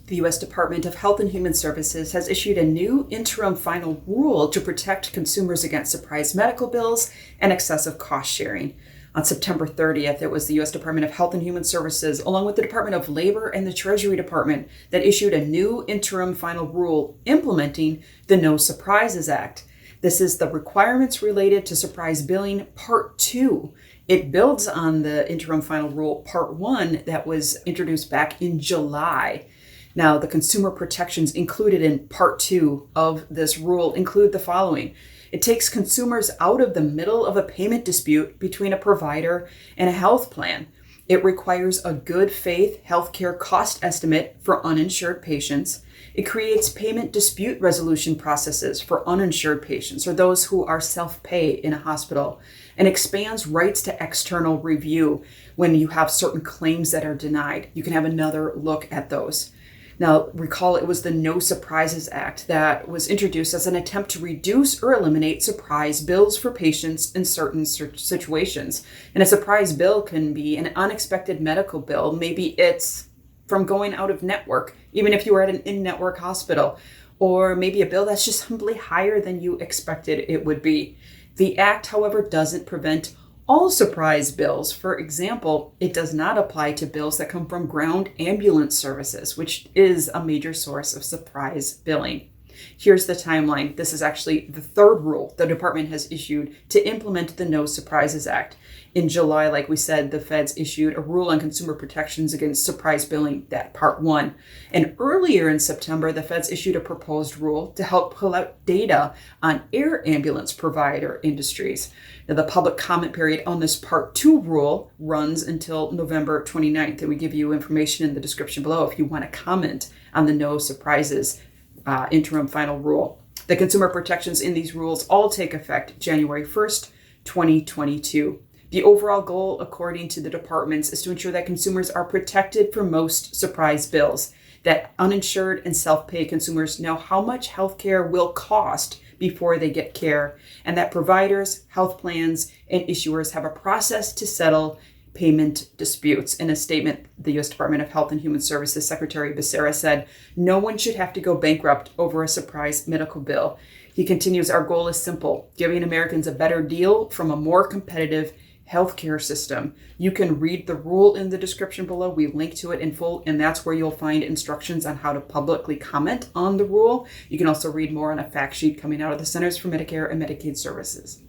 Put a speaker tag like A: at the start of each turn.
A: The U.S. Department of Health and Human Services has issued a new interim final rule to protect consumers against surprise medical bills and excessive cost sharing. On September 30th, it was the U.S. Department of Health and Human Services, along with the Department of Labor and the Treasury Department, that issued a new interim final rule implementing the No Surprises Act. This is the requirements related to surprise billing Part 2. It builds on the interim final rule Part 1 that was introduced back in July. Now, the consumer protections included in Part 2 of this rule include the following. It takes consumers out of the middle of a payment dispute between a provider and a health plan. It requires a good faith healthcare cost estimate for uninsured patients. It creates payment dispute resolution processes for uninsured patients or those who are self-pay in a hospital, and expands rights to external review when you have certain claims that are denied. You can have another look at those. Now, recall it was the No Surprises Act that was introduced as an attempt to reduce or eliminate surprise bills for patients in certain situations. And a surprise bill can be an unexpected medical bill. Maybe it's from going out of network, even if you were at an in-network hospital, or maybe a bill that's just simply higher than you expected it would be. The act, however, doesn't prevent all surprise bills. For example, it does not apply to bills that come from ground ambulance services, which is a major source of surprise billing. Here's the timeline. This is actually the third rule the department has issued to implement the No Surprises Act. In July, like we said, the feds issued a rule on consumer protections against surprise billing, that Part 1. And earlier in September, the feds issued a proposed rule to help pull out data on air ambulance provider industries. Now, the public comment period on this Part 2 rule runs until November 29th, and we give you information in the description below if you want to comment on the No Surprises interim final rule. The consumer protections in these rules all take effect January 1st, 2022. The overall goal, according to the departments, is to ensure that consumers are protected from most surprise bills, that uninsured and self-pay consumers know how much healthcare will cost before they get care, and that providers, health plans, and issuers have a process to settle payment disputes. In a statement, the U.S. Department of Health and Human Services Secretary Becerra said, "No one should have to go bankrupt over a surprise medical bill." He continues, "Our goal is simple, giving Americans a better deal from a more competitive healthcare system." You can read the rule in the description below. We link to it in full, and that's where you'll find instructions on how to publicly comment on the rule. You can also read more on a fact sheet coming out of the Centers for Medicare and Medicaid Services.